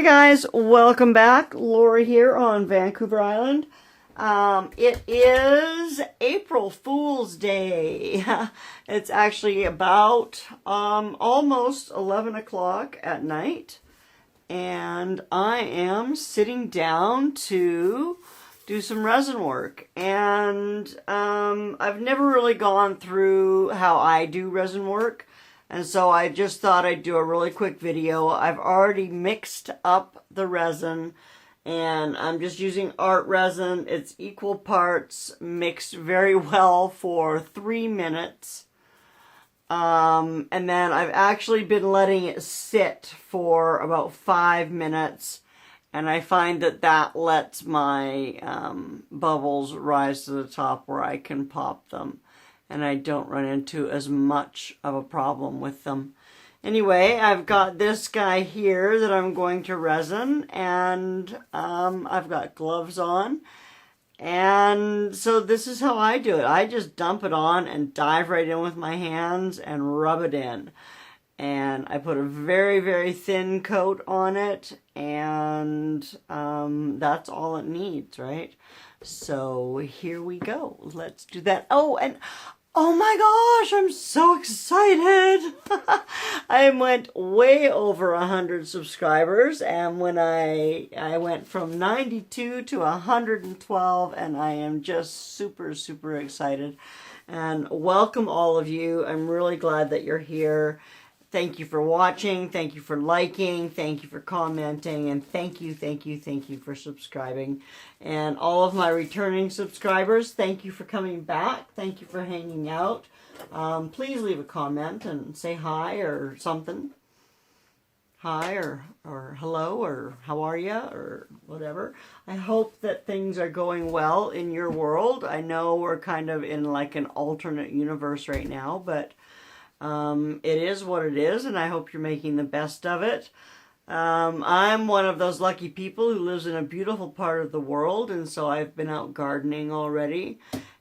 Hi guys, welcome back. Laura here on Vancouver Island. It is April Fool's Day. It's actually about almost 11 o'clock at night, and I am sitting down to do some resin work. And I've never really gone through how I do resin work. And so I just thought I'd do a really quick video. I've already mixed up the resin, and I'm just using art resin. It's equal parts, mixed very well for 3 minutes. And then I've actually been letting it sit for about 5 minutes. And I find that that lets my bubbles rise to the top where I can pop them. And I don't run into as much of a problem with them. Anyway, I've got this guy here that I'm going to resin, and I've got gloves on. And so this is how I do it. I just dump it on and dive right in with my hands and rub it in. And I put a very, very thin coat on it, and that's all it needs, right? So here we go. Let's do that. Oh, and oh my gosh, I'm so excited. I went way over 100 subscribers, and when I went from 92 to 112, and I am just super, super excited. And welcome all of you. I'm really glad that you're here. Thank you for watching, thank you for liking, thank you for commenting, and thank you for subscribing. And all of my returning subscribers, thank you for coming back, thank you for hanging out. Please leave a comment and say hi or something. Hi or hello or how are ya or whatever. I hope that things are going well in your world. I know we're kind of in like an alternate universe right now, but it is what it is, and I hope you're making the best of it. I'm one of those lucky people who lives in a beautiful part of the world, and so I've been out gardening already.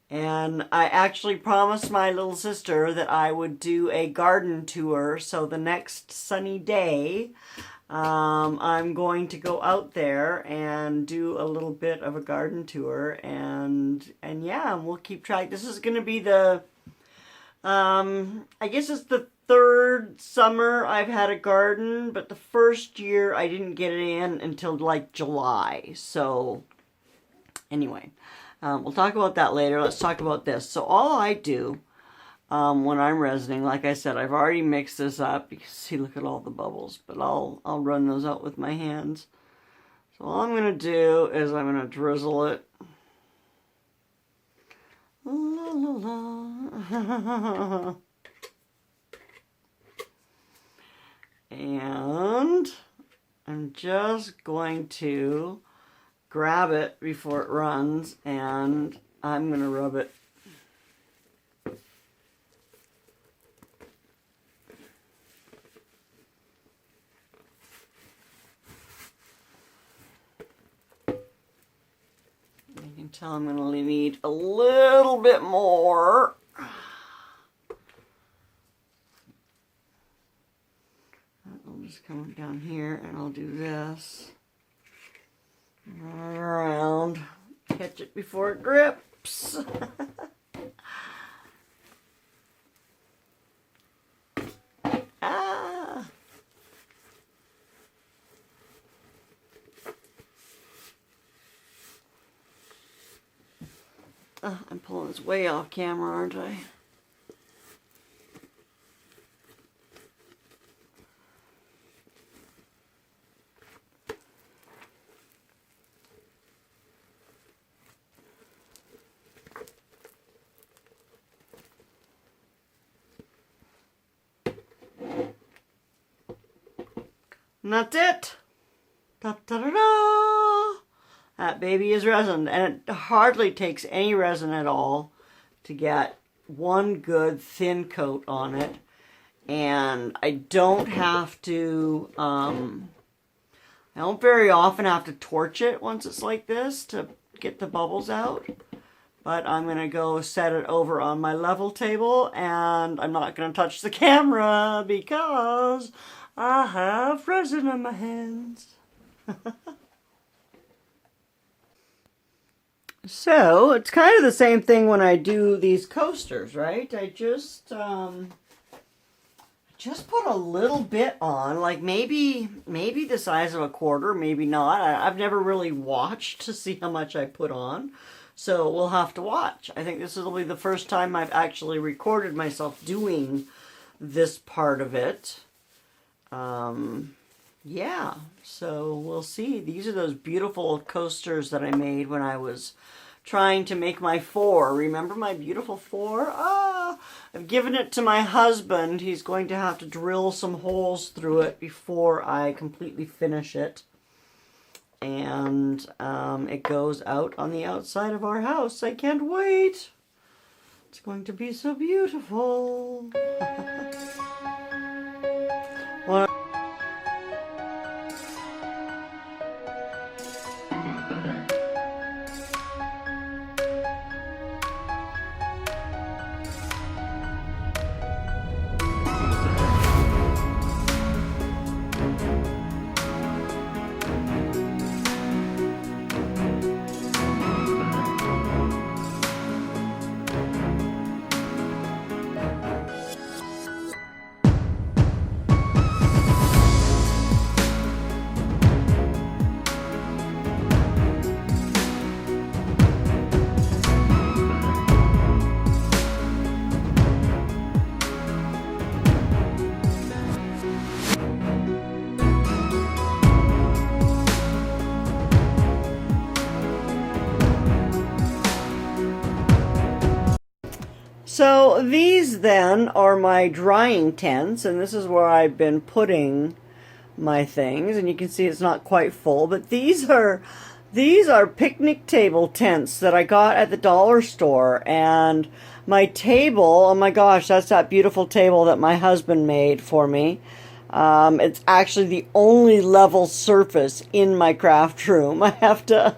And I actually promised my little sister that I would do a garden tour, so the next sunny day, I'm going to go out there and do a little bit of a garden tour, and yeah, we'll keep track. This is going to be the I guess it's the third summer I've had a garden, but the first year I didn't get it in until like July. So anyway, we'll talk about that later. Let's talk about this. So all I do when I'm resining, like I said, I've already mixed this up. You can see, look at all the bubbles, but I'll run those out with my hands. So all I'm going to do is I'm going to drizzle it. La, la, la. And I'm just going to grab it before it runs, and I'm going to rub it. You can tell I'm going to need a little bit more. I'll just come down here and I'll do this. Right around. Catch it before it drips. Ah! I'm pulling this way off camera, aren't I? And that's it. Ta-ta-da-da! That baby is resin, and it hardly takes any resin at all to get one good thin coat on it. And I don't have to, I don't very often have to torch it once it's like this to get the bubbles out. But I'm going to go set it over on my level table, and I'm not going to touch the camera because I have resin on my hands. So it's kind of the same thing when I do these coasters, right? I just put a little bit on, like maybe the size of a quarter, maybe not. I've never really watched to see how much I put on, so we'll have to watch. I think this will be the first time I've actually recorded myself doing this part of it. Yeah, so we'll see. These are those beautiful coasters that I made when I was trying to make my 4. Remember my beautiful 4? Ah, I've given it to my husband. He's going to have to drill some holes through it before I completely finish it. And it goes out on the outside of our house. I can't wait. It's going to be so beautiful. Well, so these then are my drying tents, and this is where I've been putting my things, and you can see it's not quite full, but these are picnic table tents that I got at the dollar store. And my table, oh my gosh, that's that beautiful table that my husband made for me. It's actually the only level surface in my craft room. I have to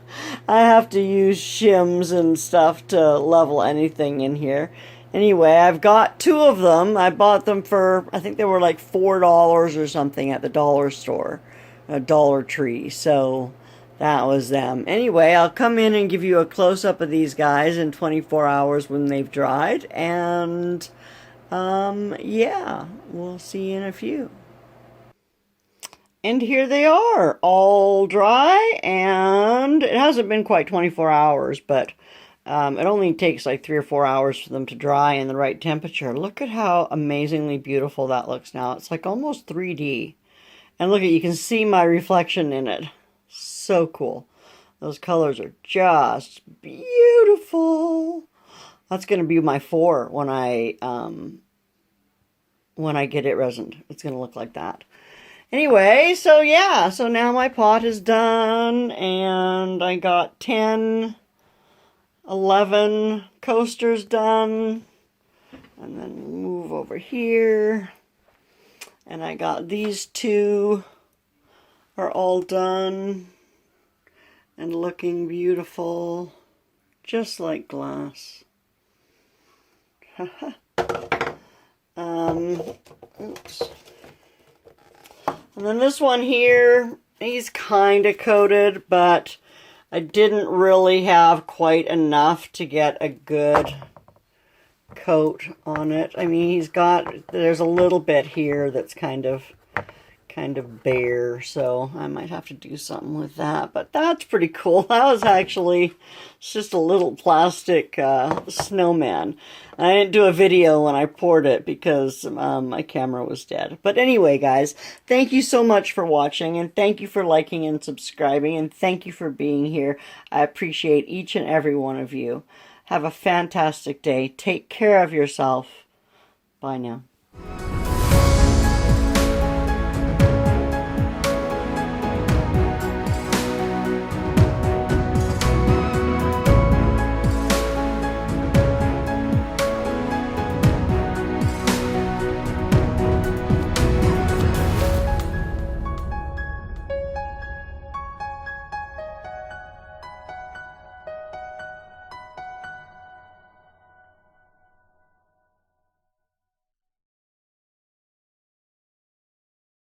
use shims and stuff to level anything in here. Anyway, I've got 2 of them. I bought them for, I think they were like $4 or something at the dollar store, a Dollar Tree. So that was them. Anyway, I'll come in and give you a close-up of these guys in 24 hours when they've dried. And yeah, we'll see you in a few. And here they are, all dry, and it hasn't been quite 24 hours, but it only takes like 3 or 4 hours for them to dry in the right temperature. Look at how amazingly beautiful that looks now. It's like almost 3D. And look at, you can see my reflection in it. So cool. Those colors are just beautiful. That's going to be my 4 when I get it resined. It's going to look like that. Anyway, so yeah, so now my pot is done, and I got 10, 11 coasters done, and then move over here, and I got these 2 are all done and looking beautiful, just like glass. Oops. And then this one here, he's kind of coated, but I didn't really have quite enough to get a good coat on it. I mean, there's a little bit here that's kind of bare, so I might have to do something with that. But that's pretty cool. That was actually just a little plastic snowman. I didn't do a video when I poured it because my camera was dead. But anyway, guys, thank you so much for watching, and thank you for liking and subscribing, and thank you for being here. I appreciate each and every one of you. Have a fantastic day. Take care of yourself. Bye now.